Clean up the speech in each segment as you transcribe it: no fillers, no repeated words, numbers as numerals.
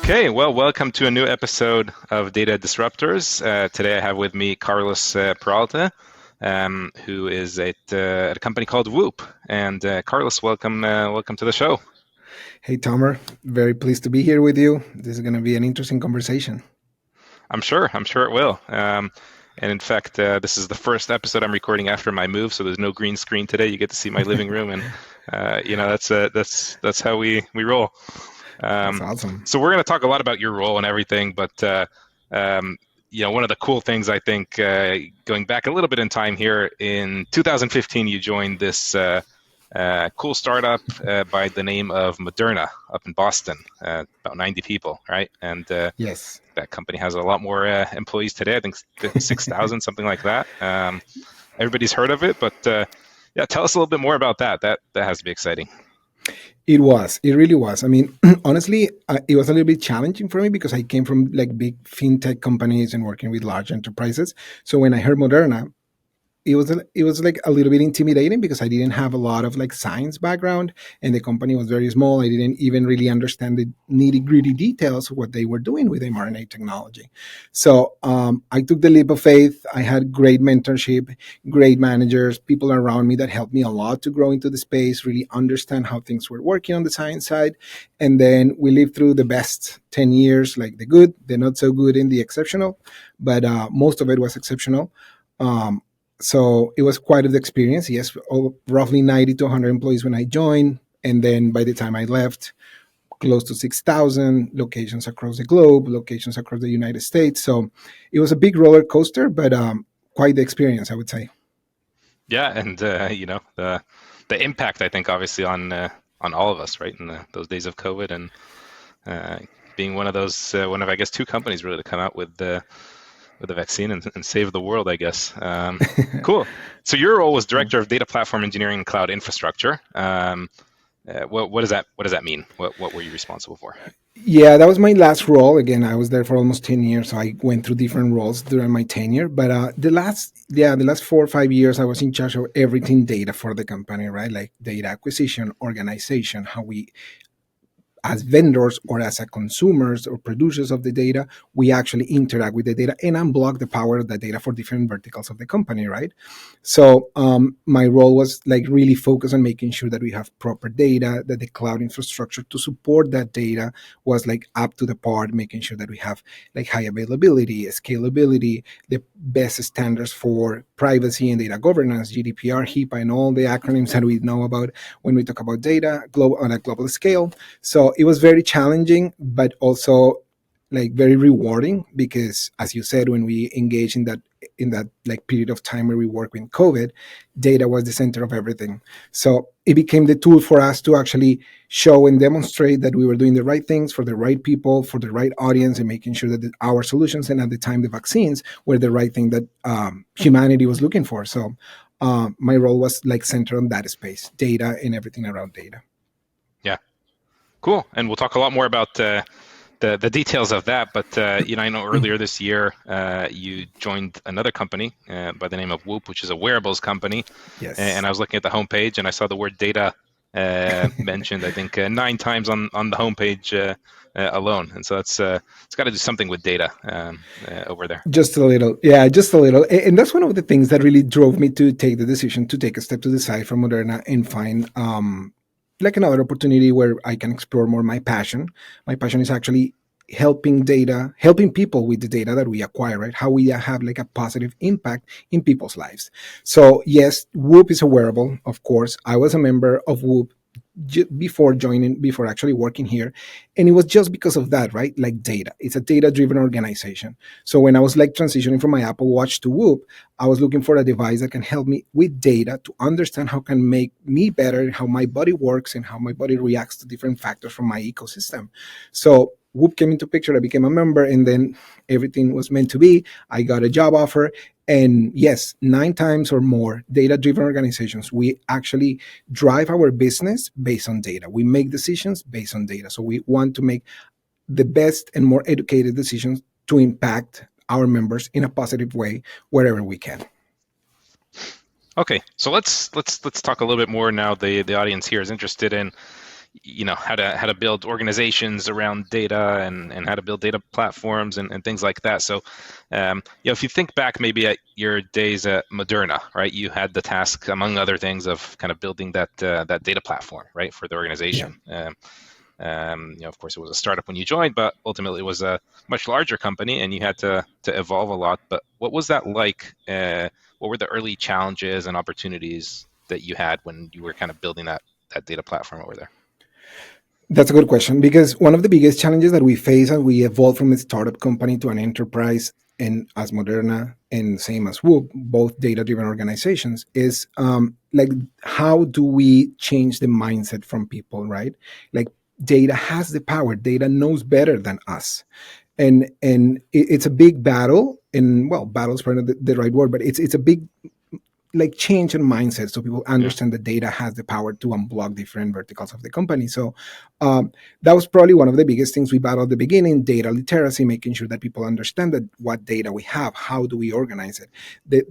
Okay, well, welcome to a new episode of Data Disruptors. Today I have with me Carlos Peralta, who is at a company called Whoop. And Carlos, welcome to the show. Hey, Tomer. Very pleased to be here with you. This is going to be an interesting conversation. I'm sure it will. And in fact, this is the first episode I'm recording after my move, so there's no green screen today. You get to see my living room, and that's how we roll. That's awesome. So we're going to talk a lot about your role and everything, but one of the cool things I think, going back a little bit in time here, in 2015, you joined this cool startup by the name of Moderna up in Boston, about 90 people, right? And yes, that company has a lot more employees today. I think 6,000, something like that. Everybody's heard of it, but tell us a little bit more about that. That has to be exciting. It really was. I mean, honestly, it was a little bit challenging for me because I came from like big fintech companies and working with large enterprises. So when I heard Moderna, it was like a little bit intimidating because I didn't have a lot of like science background and the company was very small. I didn't even really understand the nitty gritty details of what they were doing with mRNA technology. So I took the leap of faith. I had great mentorship, great managers, people around me that helped me a lot to grow into the space, really understand how things were working on the science side. And then we lived through the best 10 years, like the good, the not so good, and the exceptional, but most of it was exceptional. So it was quite an experience. Yes, roughly 90 to 100 employees when I joined. And then by the time I left, close to 6,000 locations across the globe, locations across the United States. So it was a big roller coaster, but quite the experience, I would say. Yeah, and the impact, I think, obviously on all of us, right, in those days of COVID, and being one of I guess two companies really to come out with the vaccine and save the world, I guess. Cool. So your role was director of data platform engineering and cloud infrastructure. What does that mean? What were you responsible for? Yeah, that was my last role. Again, I was there for almost 10 years. So I went through different roles during my tenure. But the last 4 or 5 years, I was in charge of everything data for the company, right? Like data acquisition, organization, how we, as vendors or as a consumers or producers of the data, we actually interact with the data and unblock the power of the data for different verticals of the company, right? So my role was like really focused on making sure that we have proper data, that the cloud infrastructure to support that data was like up to the part, making sure that we have like high availability, scalability, the best standards for privacy and data governance, GDPR, HIPAA, and all the acronyms that we know about when we talk about data on a global scale. So it was very challenging, but also like very rewarding because, as you said, when we engage in that like period of time where we work with COVID, data was the center of everything. So it became the tool for us to actually show and demonstrate that we were doing the right things for the right people, for the right audience, and making sure that our solutions and at the time the vaccines were the right thing that humanity was looking for. So my role was like centered on that space, data and everything around data. Yeah, cool. And we'll talk a lot more about the details of that. But I know earlier this year you joined another company by the name of Whoop, which is a wearables company. Yes. And I was looking at the homepage and I saw the word data mentioned, I think, 9 times on the homepage alone. And so it's got to do something with data over there. Just a little. Yeah, just a little. And that's one of the things that really drove me to take the decision to take a step to the side from Moderna and find like another opportunity where I can explore more my passion. My passion is actually helping people with the data that we acquire, right? How we have like a positive impact in people's lives. So yes, Whoop is a wearable, of course. I was a member of Whoop before actually working here, and it was just because of that, right? Like data, it's a data driven organization. So when I was like transitioning from my Apple Watch to Whoop, I was looking for a device that can help me with data to understand how can make me better, how my body works and how my body reacts to different factors from my ecosystem. So Whoop came into picture. I became a member, and then everything was meant to be. I got a job offer, and yes, 9 times or more data-driven organizations. We actually drive our business based on data. We make decisions based on data. So we want to make the best and more educated decisions to impact our members in a positive way wherever we can. Okay, so let's talk a little bit more now. The audience here is interested in, how to build organizations around data and how to build data platforms and things like that. So if you think back maybe at your days at Moderna, right, you had the task, among other things, of kind of building that data platform, right, for the Yeah. organization. Of course, it was a startup when you joined, but ultimately it was a much larger company, and you had to evolve a lot. But what was that like? What were the early challenges and opportunities that you had when you were kind of building that data platform over there? That's a good question, because one of the biggest challenges that we face as we evolve from a startup company to an enterprise, and as Moderna and same as Whoop, both data-driven organizations, is like, how do we change the mindset from people, right? Like, data has the power. Data knows better than us, and it's a big battle. And well, battle is probably not the right word, but it's a big, like, change in mindset, so people Yeah. understand that data has the power to unblock different verticals of the company. So that was probably one of the biggest things we battled at the beginning: data literacy, making sure that people understand that what data we have, how do we organize it,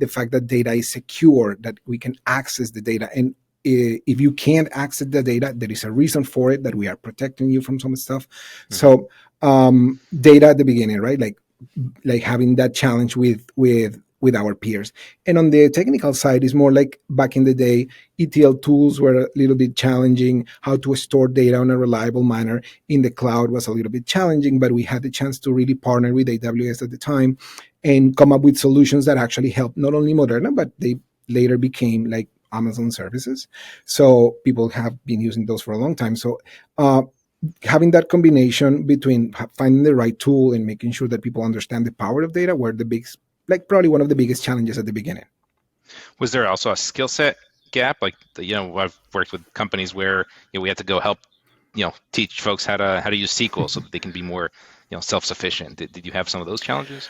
the fact that data is secure, that we can access the data, and if you can't access the data, there is a reason for it, that we are protecting you from some stuff. Mm-hmm. So data at the beginning, right? Like having that challenge with our peers. And on the technical side, is more like back in the day, ETL tools were a little bit challenging. How to store data in a reliable manner in the cloud was a little bit challenging, but we had the chance to really partner with AWS at the time and come up with solutions that actually helped not only Moderna, but they later became like Amazon services. So people have been using those for a long time. So having that combination between finding the right tool and making sure that people understand the power of data were the big, like, probably one of the biggest challenges at the beginning. Was there also a skill set gap? Like, I've worked with companies where we had to go help, teach folks how to use SQL so that they can be more, self-sufficient. Did you have some of those challenges?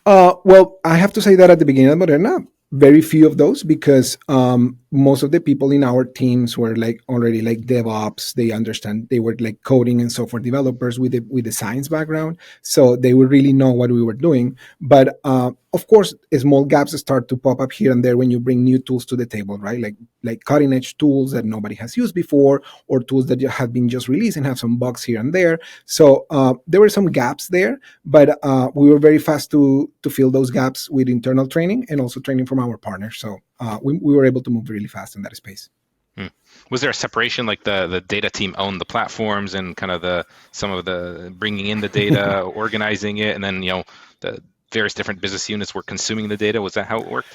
Well, I have to say that at the beginning of Moderna, very few of those, because most of the people in our teams were like already like DevOps. They understand, they were like coding and software developers with the science background, so they would really know what we were doing. But of course, small gaps start to pop up here and there when you bring new tools to the table, right? Like cutting edge tools that nobody has used before, or tools that have been just released and have some bugs here and there. So there were some gaps there, but we were very fast to fill those gaps with internal training and also training from our partners. So we were able to move really fast in that space. Hmm. Was there a separation, like the data team owned the platforms and kind of some of the bringing in the data, organizing it, and then the various different business units were consuming the data? Was that how it worked?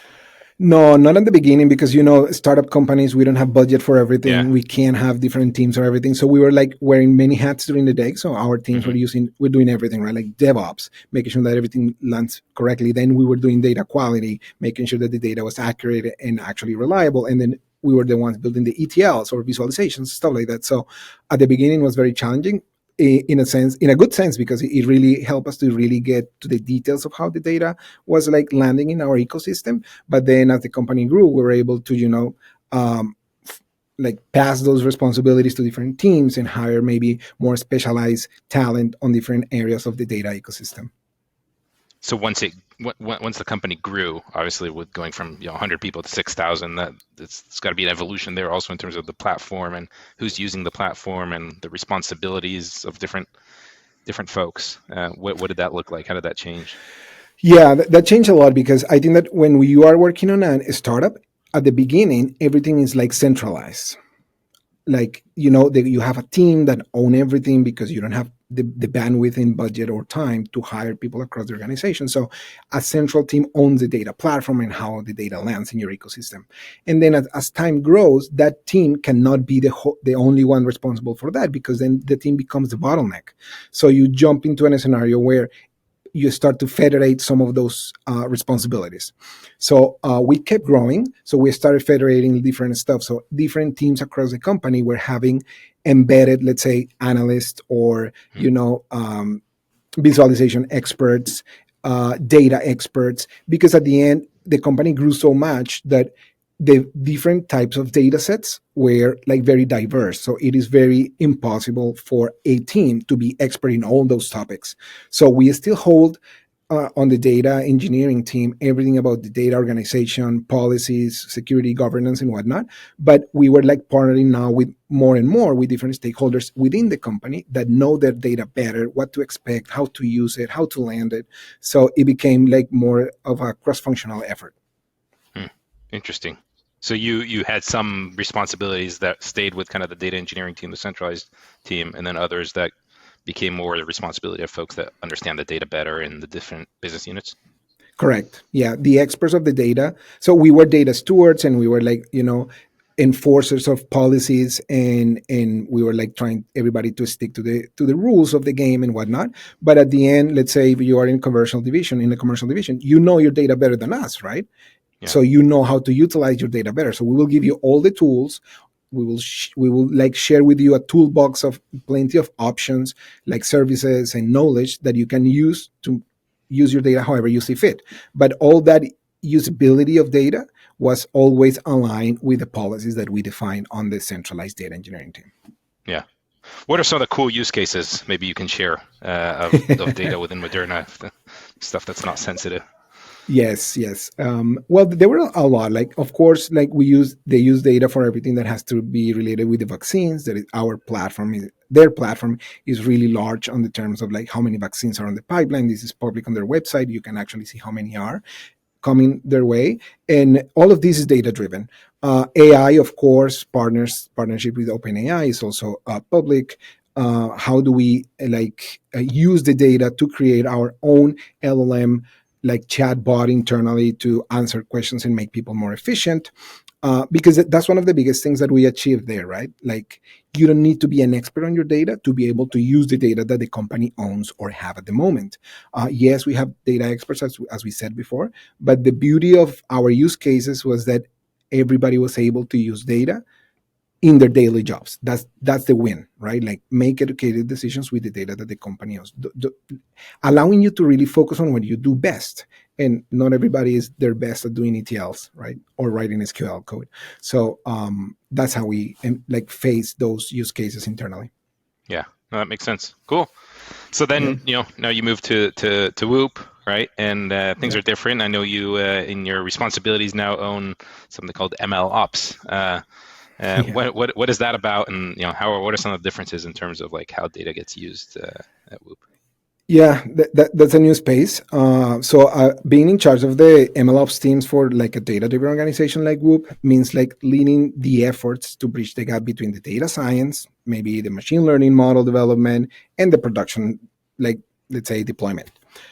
No, not in the beginning, because startup companies, we don't have budget for Yeah. everything. We can't have different teams or everything. So we were like wearing many hats during the day. So our teams Hmm. we're doing everything, right? Like DevOps, making sure that everything lands correctly. Then we were doing data quality, making sure that the data was accurate and actually reliable. And then we were the ones building the ETLs or visualizations, stuff like that. So at the beginning, it was very challenging, in a sense, in a good sense, because it really helped us to really get to the details of how the data was like landing in our ecosystem. But then as the company grew, we were able to um, like pass those responsibilities to different teams and hire maybe more specialized talent on different areas of the data ecosystem. So once the company grew, obviously with going from 100 people to 6,000, that it's got to be an evolution there also in terms of the platform and who's using the platform and the responsibilities of different folks. What did that look like? How did that change? Yeah, that changed a lot, because I think that when you are working on a startup, at the beginning, everything is like centralized. Like, that you have a team that own everything, because you don't have the bandwidth in budget or time to hire people across the organization. So a central team owns the data platform and how the data lands in your ecosystem. And then as time grows, that team cannot be the only one responsible for that, because then the team becomes the bottleneck. So you jump into a scenario where you start to federate some of those responsibilities. So we kept growing. So we started federating different stuff. So different teams across the company were having embedded, let's say, analysts, or Hmm. visualization experts, data experts, because at the end, the company grew so much that the different types of data sets were like very diverse. So it is very impossible for a team to be expert in all those topics. So we still hold on the data engineering team everything about the data organization, policies, security, governance, and whatnot. But we were like partnering now with more and more with different stakeholders within the company that know their data better, what to expect, how to use it, how to land it. So it became like more of a cross-functional effort. Hmm. Interesting. So you had some responsibilities that stayed with kind of the data engineering team, the centralized team, and then others that became more the responsibility of folks that understand the data better in the different business units. Correct. Yeah, the experts of the data. So we were data stewards, and we were like, enforcers of policies, and we were like trying everybody to stick to the rules of the game and whatnot. But at the end, let's say if you are in the commercial division, you know your data better than us, right? Yeah. So you know how to utilize your data better. So we will give you all the tools. We will like share with you a toolbox of plenty of options, like services and knowledge that you can use to use your data however you see fit. But all that usability of data was always aligned with the policies that we define on the centralized data engineering team. Yeah. What are some of the cool use cases maybe you can share of data within Moderna, stuff that's not sensitive? Yes, yes. Well, there were a lot. Like, of course, like they use data for everything that has to be related with the vaccines. That is our platform. Their platform is really large on the terms of like how many vaccines are on the pipeline. This is public on their website. You can actually see how many are coming their way, and all of this is data driven. AI, of course, partnership with OpenAI is also public. How do we use the data to create our own LLM like chatbot internally to answer questions and make people more efficient? Because that's one of the biggest things that we achieve there, right? Like, you don't need to be an expert on your data to be able to use the data that the company owns or have at the moment. Yes, we have data experts, as we said before, but the beauty of our use cases was that everybody was able to use data in their daily jobs. That's the win, right? Like, make educated decisions with the data that the company owns, allowing you to really focus on what you do best. And not everybody is their best at doing ETLs, right, or writing SQL code. So that's how we like face those use cases internally. Yeah, no, that makes sense. Cool. So Yep. then, now you move to Whoop, right? And things Yep. are different. I know you in your responsibilities now own something called MLOps. Yeah. What is that about, and what are some of the differences in terms of like how data gets used at Whoop? Yeah, that's a new space. So being in charge of the MLOps teams for like a data-driven organization like Whoop means like leading the efforts to bridge the gap between the data science, maybe the machine learning model development, and the production, like, let's say, deployment.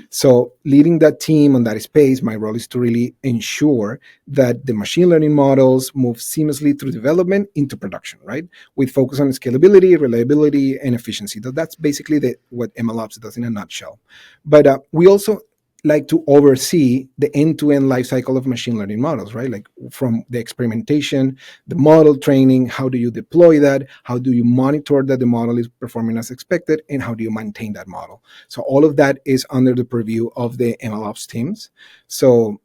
So leading that team on that space, my role is to really ensure that the machine learning models move seamlessly through development into production, right? With focus on scalability, reliability, and efficiency. That's basically what MLOps does in a nutshell. But we also like to oversee the end-to-end life cycle of machine learning models, right? Like, from the experimentation, the model training, how do you deploy that? How do you monitor that the model is performing as expected? And how do you maintain that model? So all of that is under the purview of the MLOps teams. So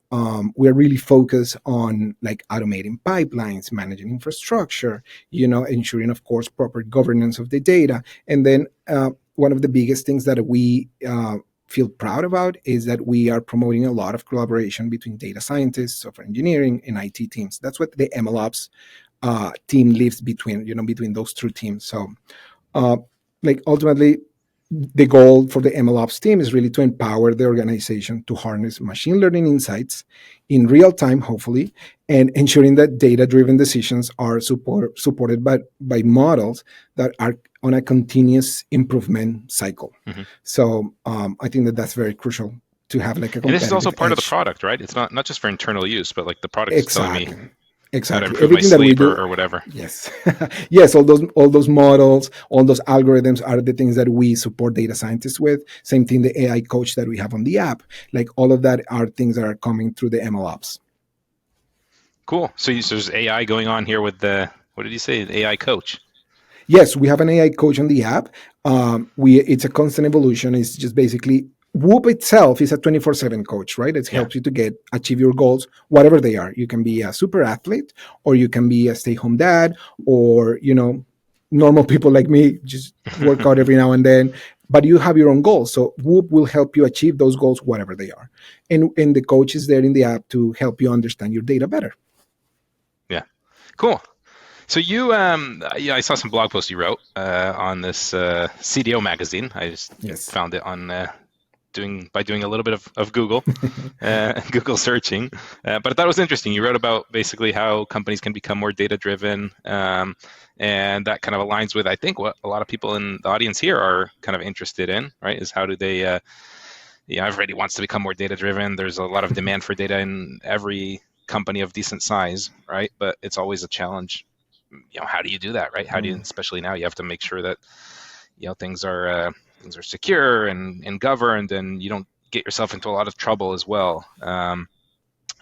we're really focused on like automating pipelines, managing infrastructure, ensuring, of course, proper governance of the data. And then one of the biggest things that we feel proud about is that we are promoting a lot of collaboration between data scientists, software engineering, and IT teams. That's what the MLOps team lives between those two teams. So, like, ultimately, the goal for the MLOps team is really to empower the organization to harness machine learning insights in real time, hopefully, and ensuring that data-driven decisions are supported by models that are on a continuous improvement cycle. Hmm. So I think that that's very crucial to have like a And this is also competitive part of the edge. product, right? It's not just for internal use, but like the product is telling me Exactly. how to Exactly. improve my Everything that we sleep do. or whatever. Yes. Yes. All those models, all those algorithms are the things that we support data scientists with. Same thing, the AI coach that we have on the app. Like, all of that are things that are coming through the MLOps. Cool. So there's AI going on here with what did you say? An AI coach. Yes, we have an AI coach on the app. It's a constant evolution. It's just basically Whoop itself is a 24/7 coach, right? It Yeah. helps you to achieve your goals, whatever they are. You can be a super athlete, or you can be a stay-home dad, or normal people like me just work out every now and then. but you have your own goals. So Whoop will help you achieve those goals, whatever they are. And the coach is there in the app to help you understand your data better. Yeah. Cool. So you, yeah, I saw some blog posts you wrote on this CDO magazine. I just Yes. found it on doing a little bit of Google, Google searching. But I thought it was interesting. You wrote about basically how companies can become more data driven, and that kind of aligns with, I think, what a lot of people in the audience here are kind of interested in, right? Is how do they, everybody wants to become more data driven. There's a lot of demand for data in every company of decent size, right? But it's always a challenge. How do you do that, right? How do you, Mm. especially now, you have to make sure that things are secure and governed, and you don't get yourself into a lot of trouble as well.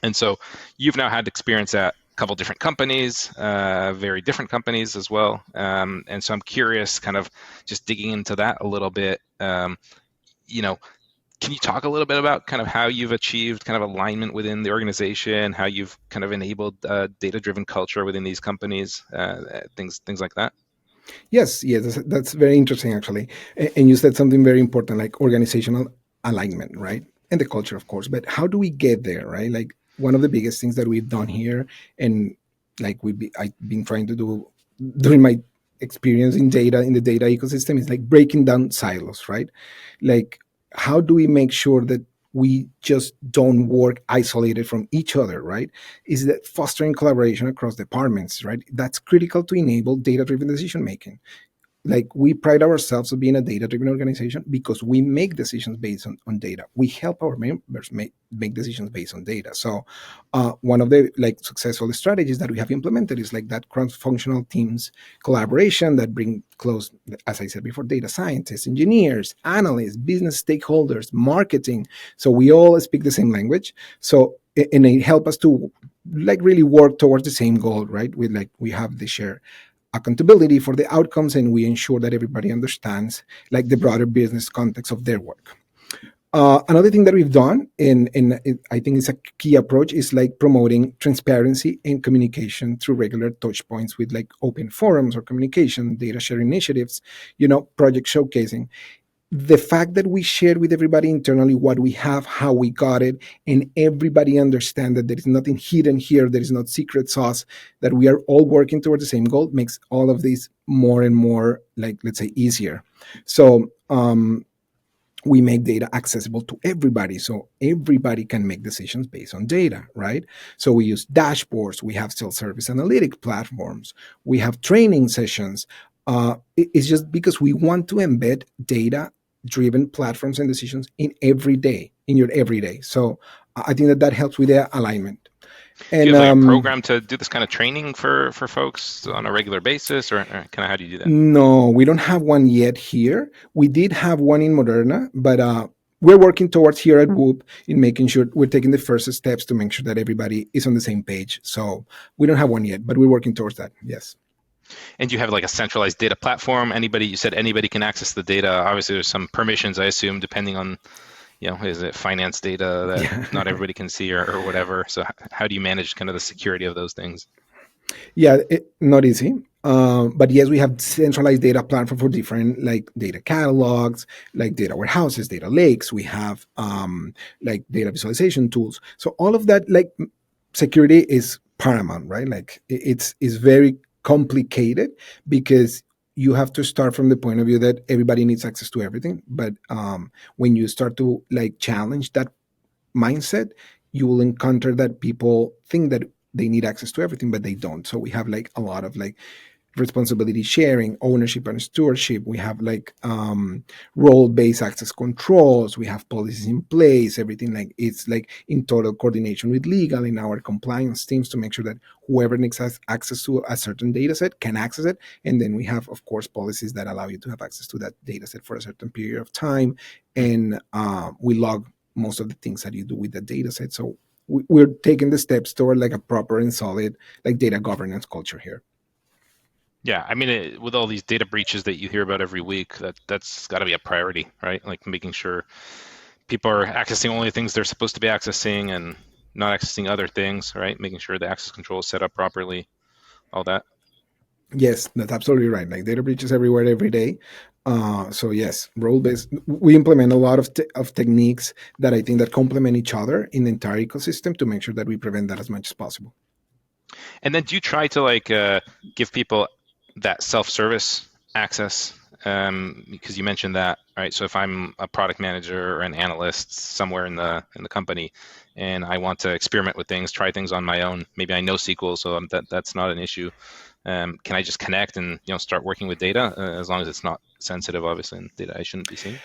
And so you've now had experience at a couple different companies, very different companies as well. And so I'm curious, kind of just digging into that a little bit. You know, can you talk a little bit about kind of how you've achieved kind of alignment within the organization, how you've kind of enabled data-driven culture within these companies, things like that? Yes, yes, that's very interesting actually. And you said something very important, like organizational alignment, right? And the culture, of course. But how do we get there, right? Like one of the biggest things that we've done here, and like I've been trying to do during my experience in data in the data ecosystem, is like breaking down silos, right? Like how do we make sure that we just don't work isolated from each other, right? Is that fostering collaboration across departments, right? That's critical to enable data driven decision making. Like we pride ourselves on being a data driven organization because we make decisions based on data. We help our members make decisions based on data. So one of the like successful strategies that we have implemented is like that cross functional teams collaboration that bring close, as I said before, data scientists, engineers, analysts, business stakeholders, marketing. So we all speak the same language. So and it help us to like really work towards the same goal, right? We have the share accountability for the outcomes, and we ensure that everybody understands like the broader business context of their work. Another thing that we've done, and I think it's a key approach, is like promoting transparency and communication through regular touch points with like open forums or communication, data sharing initiatives, project showcasing. The fact that we shared with everybody internally what we have, how we got it, and everybody understand that there is nothing hidden here, there is not secret sauce, that we are all working towards the same goal, makes all of this more and more, like, let's say, easier. So we make data accessible to everybody so everybody can make decisions based on data, right? So we use dashboards, we have self-service analytic platforms, we have training sessions. It's just because we want to embed data driven platforms and decisions in your everyday. So I think that helps with the alignment. Do you And have like a program to do this kind of training for folks on a regular basis, or kind of how do you do that? no, we don't have one yet here. We did have one in Moderna, but we're working towards here at Whoop in making sure we're taking the first steps to make sure that everybody is on the same page. So we don't have one yet, but we're working towards that. Yes. And you have like a centralized data platform. You said anybody can access the data. Obviously, there's some permissions, I assume, depending on, is it finance data that Yeah. not everybody can see or whatever. So how do you manage kind of the security of those things? Yeah, not easy. But yes, we have centralized data platform for different like data catalogs, like data warehouses, data lakes. We have like data visualization tools. So all of that, like security is paramount, right? Like it's very complicated because you have to start from the point of view that everybody needs access to everything. But when you start to like challenge that mindset, you will encounter that people think that they need access to everything, but they don't. So we have like a lot of like responsibility sharing, ownership and stewardship. We have like role-based access controls. We have policies in place. Everything like it's like in total coordination with legal in our compliance teams to make sure that whoever needs access to a certain data set can access it. And then we have, of course, policies that allow you to have access to that data set for a certain period of time. And we log most of the things that you do with the data set. So we're taking the steps toward like a proper and solid like data governance culture here. Yeah, I mean, with all these data breaches that you hear about every week, that's got to be a priority, right? Like making sure people are accessing only things they're supposed to be accessing and not accessing other things, right? Making sure the access control is set up properly, all that. Yes, that's absolutely right. Like data breaches everywhere every day. So yes, role based. We implement a lot of of techniques that I think that complement each other in the entire ecosystem to make sure that we prevent that as much as possible. And then do you try to give people that self-service access? Because you mentioned that, right? So if I'm a product manager or an analyst somewhere in the company, and I want to experiment with things, try things on my own, maybe I know SQL, so that's not an issue. Can I just connect and start working with data as long as it's not sensitive, obviously, and data I shouldn't be seeing?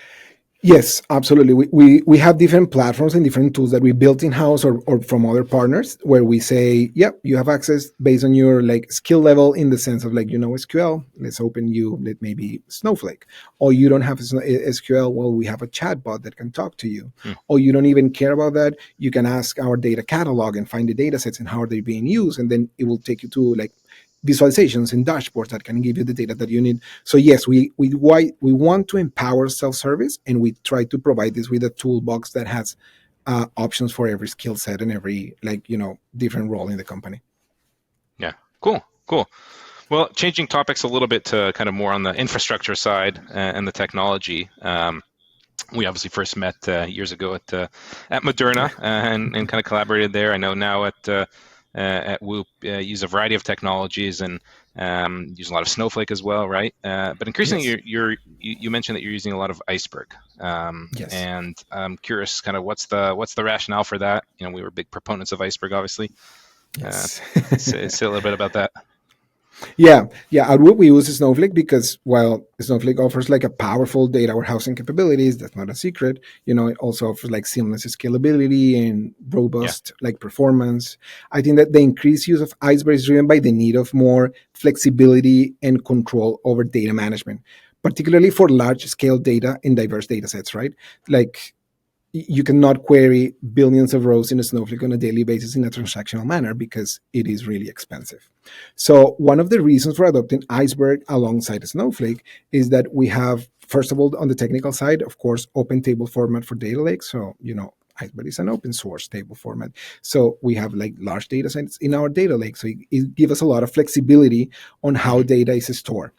Yes, absolutely. We have different platforms and different tools that we built in house or from other partners where we say, yep, you have access based on your like skill level in the sense of like, SQL, let's open you, let maybe Snowflake. Or you don't have SQL, well, we have a chatbot that can talk to you. Hmm. Or you don't even care about that. You can ask our data catalog and find the data sets and how are they being used. And then it will take you to like visualizations and dashboards that can give you the data that you need. So yes, we want to empower self-service, and we try to provide this with a toolbox that has options for every skill set and every different role in the company. Yeah, cool, cool. Well, changing topics a little bit to kind of more on the infrastructure side and the technology. We obviously first met years ago at Moderna and kind of collaborated there. I know now at Whoop use a variety of technologies and use a lot of Snowflake as well, right? But increasingly, Yes. you mentioned that you're using a lot of Iceberg, Yes. and I'm curious, kind of what's the rationale for that? We were big proponents of Iceberg, obviously. Uh, Yes. say a little bit about that. Yeah. At Whoop, we use Snowflake because while Snowflake offers like a powerful data warehousing capabilities, that's not a secret. It also offers like seamless scalability and Yeah. robust like performance. I think that the increased use of Iceberg is driven by the need of more flexibility and control over data management, particularly for large scale data in diverse data sets, right? Like you cannot query billions of rows in a Snowflake on a daily basis in a transactional manner because it is really expensive. So one of the reasons for adopting Iceberg alongside Snowflake is that we have, first of all, on the technical side, of course, open table format for data lake. So, Iceberg is an open source table format. So we have like large data sets in our data lake. So it gives us a lot of flexibility on how Hmm. data is stored.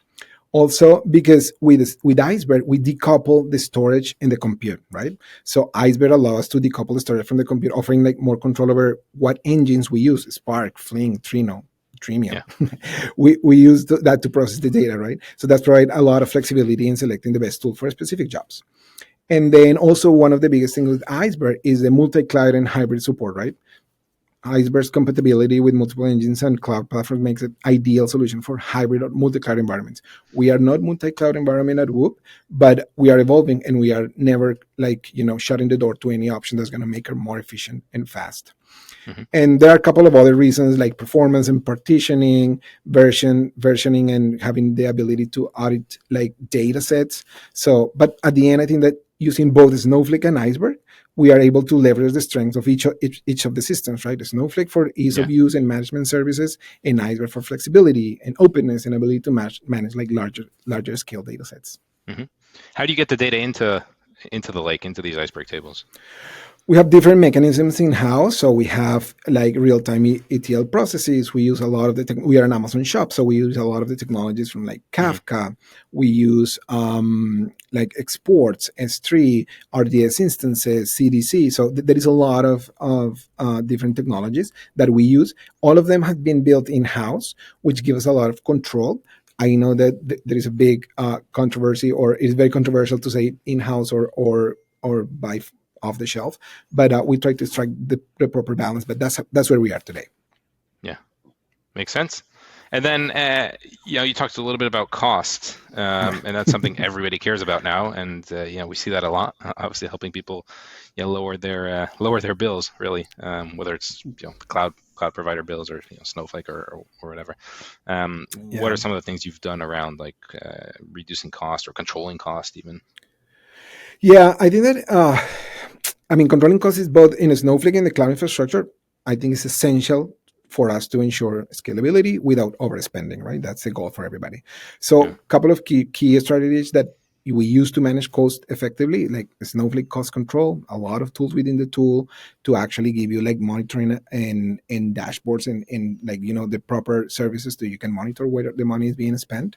Also, because with Iceberg, we decouple the storage and the compute, right? So Iceberg allows us to decouple the storage from the compute, offering like more control over what engines we use: Spark, Flink, Trino, Dremio. Yeah. We use that to process the data, right? So that's provide a lot of flexibility in selecting the best tool for specific jobs. And then also one of the biggest things with Iceberg is the multi-cloud and hybrid support, right? Iceberg's compatibility with multiple engines and cloud platforms makes it ideal solution for hybrid or multi-cloud environments. We are not multi-cloud environment at Whoop, but we are evolving and we are never like, shutting the door to any option that's going to make it more efficient and fast. Hmm. And there are a couple of other reasons like performance and partitioning, versioning, and having the ability to audit like data sets. So, but at the end, I think that using both Snowflake and Iceberg, we are able to leverage the strengths of each of the systems, right? Snowflake for ease Yeah. of use and management services, and Iceberg for flexibility and openness and ability to manage like larger scale data sets. Hmm. How do you get the data into the lake, into these Iceberg tables? We have different mechanisms in house. So we have like real time ETL processes. We use a lot of we are an Amazon shop, so we use a lot of the technologies from like Hmm. Kafka. We use like exports, S3, RDS instances, CDC. So there is a lot of different technologies that we use. All of them have been built in house, which gives us a lot of control. I know that there is a big controversy, or it's very controversial to say in house or by off the shelf, but we try to strike the proper balance. But that's where we are today. Yeah. Makes sense. And then, you talked a little bit about cost, Yeah. and that's something everybody cares about now. And we see that a lot. Obviously, helping people, lower their bills, really, whether it's cloud provider bills or Snowflake or whatever. What Yeah. are some of the things you've done around like reducing cost or controlling cost, even? Yeah, I think that I mean controlling costs is both in Snowflake and the cloud infrastructure. I think it's essential for us to ensure scalability without overspending. Right, that's the goal for everybody. So, Yeah. a couple of key strategies that we use to manage cost effectively, like Snowflake cost control, a lot of tools within the tool to actually give you like monitoring and dashboards and like the proper services so you can monitor where the money is being spent.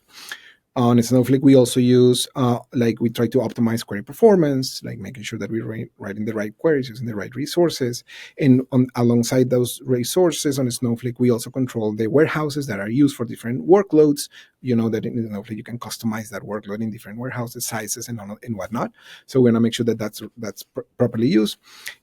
On Snowflake, we also use like we try to optimize query performance, like making sure that we're writing the right queries using the right resources. And alongside those resources on Snowflake, we also control the warehouses that are used for different workloads. You know that in Snowflake you can customize that workload in different warehouses sizes and whatnot. So we're gonna make sure that that's properly used.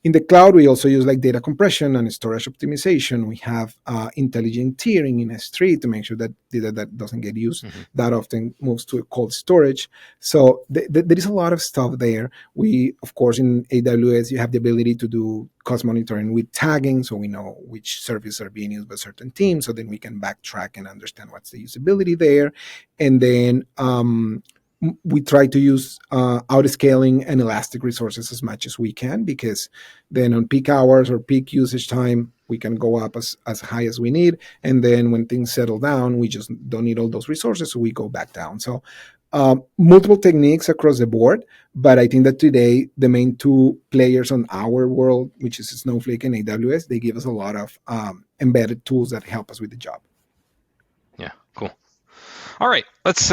In the cloud, we also use like data compression and storage optimization. We have intelligent tiering in S3 to make sure that data that doesn't get used that often moves to a cold storage. So there is a lot of stuff there. We, of course, in AWS, you have the ability to do cost monitoring with tagging, so we know which services are being used by certain teams, so then we can backtrack and understand what's the usability there. And then we try to use auto-scaling and elastic resources as much as we can, because then on peak hours or peak usage time, we can go up as high as we need. And then when things settle down, we just don't need all those resources, so we go back down. So multiple techniques across the board, but I think that today the main two players on our world, which is Snowflake and AWS, they give us a lot of embedded tools that help us with the job. Yeah, cool. All right, let's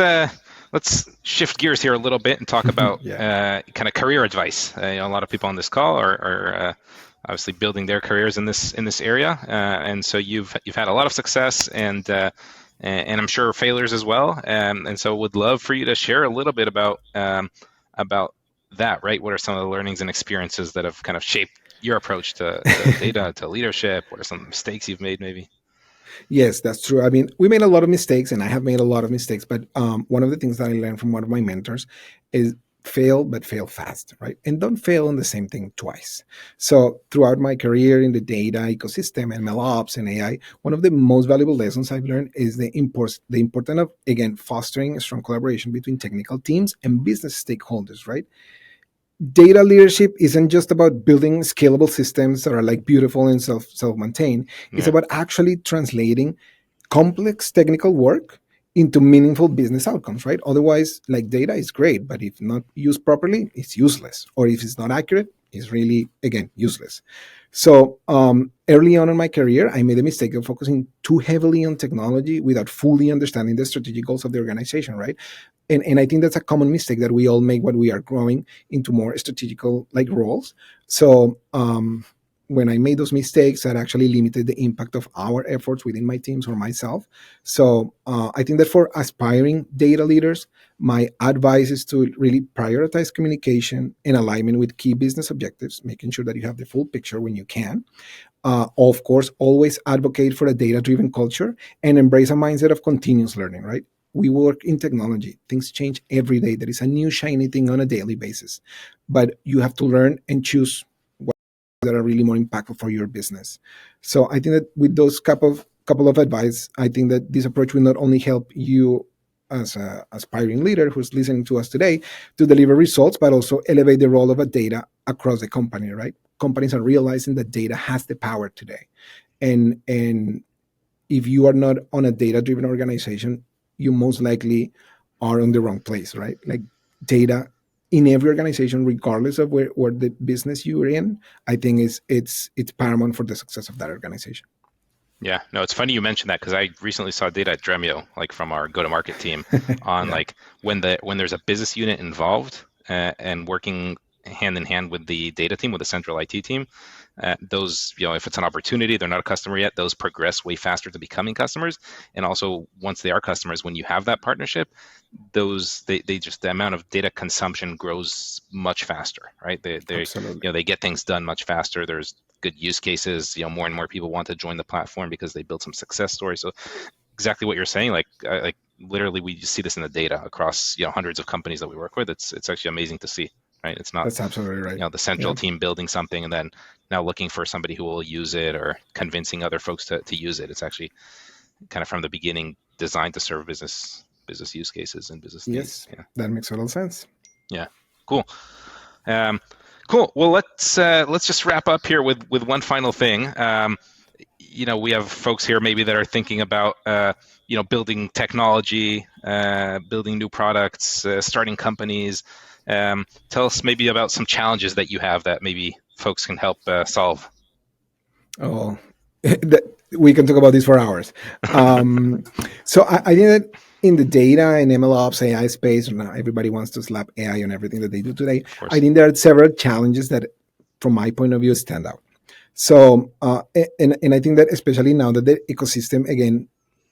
shift gears here a little bit and talk about kind of career advice. A lot of people on this call are obviously building their careers in this area, and so you've had a lot of success and I'm sure failures as well. And so would love for you to share a little bit about that, right? What are some of the learnings and experiences that have kind of shaped your approach to data, to leadership? What are some mistakes you've made maybe? Yes, that's true. I mean, we made a lot of mistakes, and I have made a lot of mistakes. But one of the things that I learned from one of my mentors is fail, but fail fast, right? And don't fail on the same thing twice. So throughout my career in the data ecosystem and MLOps and AI, one of the most valuable lessons I've learned is the importance of, again, fostering a strong collaboration between technical teams and business stakeholders, right? Data leadership isn't just about building scalable systems that are like beautiful and self-maintained. It's about actually translating complex technical work into meaningful business outcomes, right? Otherwise, like, data is great, but if not used properly, it's useless. Or if it's not accurate, it's really, again, useless. So early on in my career, I made a mistake of focusing too heavily on technology without fully understanding the strategic goals of the organization, right? And I think that's a common mistake that we all make when we are growing into more strategical like roles. So when I made those mistakes, that actually limited the impact of our efforts within my teams or myself. So I think that for aspiring data leaders, my advice is to really prioritize communication and alignment with key business objectives, making sure that you have the full picture when you can. Of course, always advocate for a data-driven culture and embrace a mindset of continuous learning, right? We work in technology. Things change every day. There is a new shiny thing on a daily basis. But you have to learn and choose what that are really more impactful for your business. So I think that with those couple of advice, I think that this approach will not only help you as an aspiring leader who's listening to us today to deliver results, but also elevate the role of a data across the company, right? Companies are realizing that data has the power today. And if you are not on a data-driven organization, you most likely are on the wrong place, right? Like, data in every organization, regardless of where the business you're in, I think it's paramount for the success of that organization. Yeah, no, it's funny you mentioned that because I recently saw data at Dremio, like from our go-to-market team, on like when there's a business unit involved and working hand in hand with the data team, with the central IT team, those, if it's an opportunity, they're not a customer yet, those progress way faster to becoming customers. And also once they are customers, when you have that partnership, they just, the amount of data consumption grows much faster, right? They Absolutely. they get things done much faster. There's good use cases, more and more people want to join the platform because they built some success stories. So exactly what you're saying, like literally we see this in the data across hundreds of companies that we work with. It's actually amazing to see, right? It's not That's absolutely right. the central team building something and then now looking for somebody who will use it or convincing other folks to use it. It's actually kind of from the beginning designed to serve business use cases and business needs. Yes, that makes a lot of sense. Yeah, cool. Cool. Well, let's just wrap up here with one final thing. We have folks here maybe that are thinking about building technology, building new products, starting companies. Tell us maybe about some challenges that you have that maybe folks can help solve. Oh, we can talk about this for hours. So I think that in the data and MLOps AI space, now everybody wants to slap AI on everything that they do today. Of I course. think there are several challenges that, from my point of view, stand out. So, and I think that especially now that the ecosystem again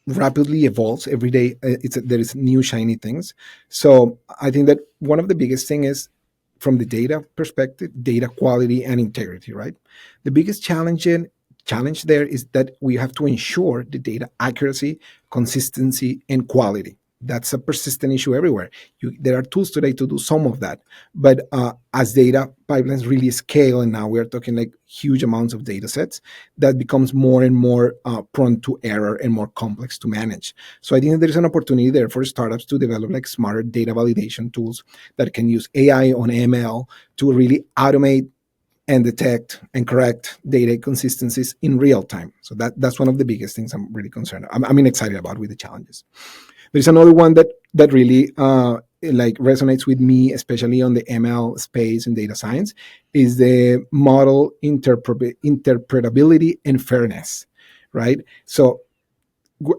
rapidly evolves every day, there is new shiny things. So I think that one of the biggest thing is from the data perspective, data quality and integrity. Right, the biggest challenge there is that we have to ensure the data accuracy, consistency, and quality. That's a persistent issue everywhere. There are tools today to do some of that, but as data pipelines really scale, and now we're talking like huge amounts of data sets, that becomes more and more prone to error and more complex to manage. So I think that there's an opportunity there for startups to develop like smarter data validation tools that can use AI on ML to really automate and detect and correct data inconsistencies in real time. So that's one of the biggest things I'm really concerned. I mean, excited about with the challenges. There's another one that really like resonates with me, especially on the ML space and data science, is the model interpretability and fairness, right? So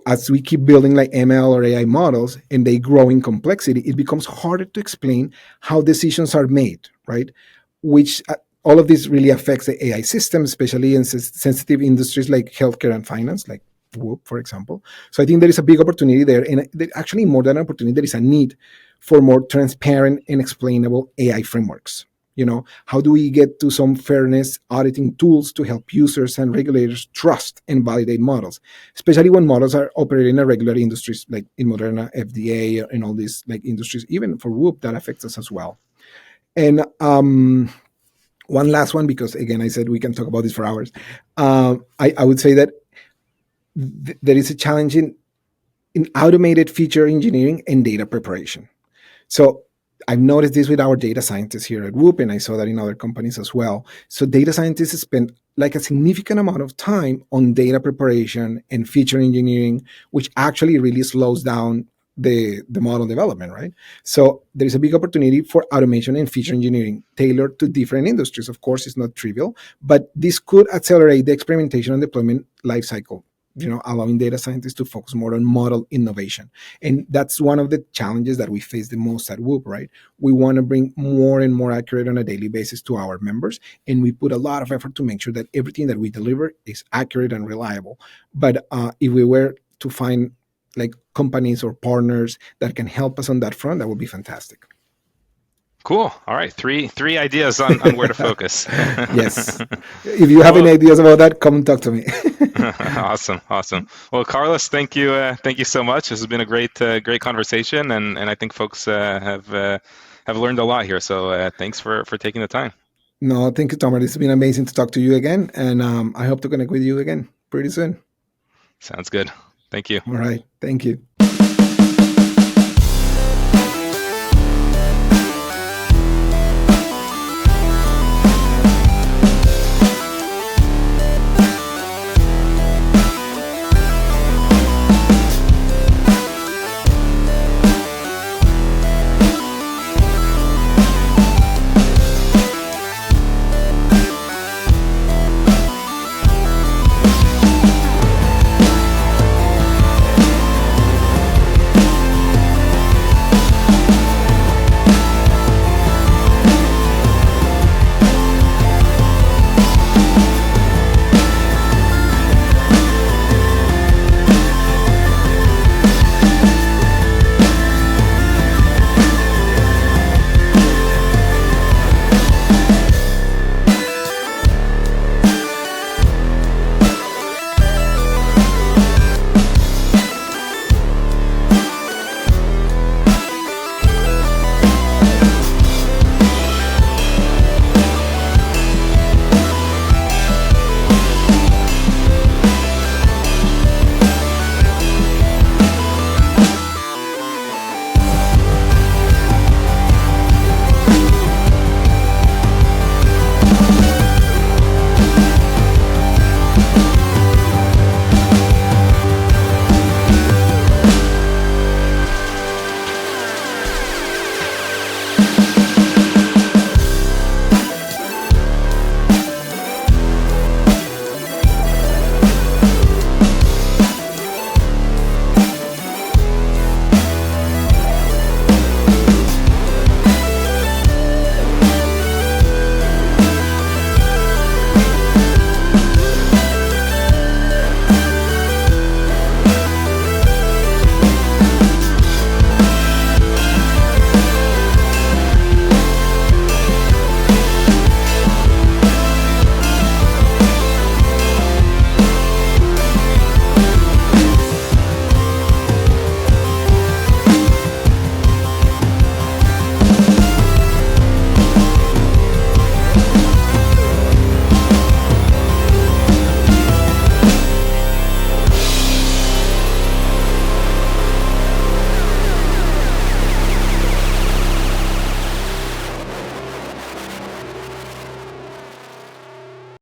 as we keep building like ML or AI models and they grow in complexity, it becomes harder to explain how decisions are made, right? Which all of this really affects the AI system, especially in sensitive industries like healthcare and finance, like Whoop, for example. So I think there is a big opportunity there, and actually more than an opportunity, there is a need for more transparent and explainable AI frameworks. How do we get to some fairness auditing tools to help users and regulators trust and validate models, especially when models are operating in regular industries like in Moderna, FDA, and all these like industries, even for Whoop, that affects us as well. And one last one, because again, I said we can talk about this for hours. I would say that there is a challenge in automated feature engineering and data preparation. So I've noticed this with our data scientists here at Whoop, and I saw that in other companies as well. So data scientists spend like a significant amount of time on data preparation and feature engineering, which actually really slows down the model development, right? So there is a big opportunity for automation and feature engineering tailored to different industries. Of course, it's not trivial, but this could accelerate the experimentation and deployment lifecycle, allowing data scientists to focus more on model innovation. And that's one of the challenges that we face the most at Whoop, right? We want to bring more and more accurate on a daily basis to our members, and we put a lot of effort to make sure that everything that we deliver is accurate and reliable. But if we were to find like companies or partners that can help us on that front, that would be fantastic. Cool. All right. Three ideas on where to focus. Yes. If you have any Well, ideas about that, come and talk to me. awesome. Well, Carlos, thank you so much. This has been a great conversation, and I think folks have learned a lot here. So thanks for taking the time. No, thank you, Tomer. It's been amazing to talk to you again, and I hope to connect with you again pretty soon. Sounds good. Thank you. All right. Thank you.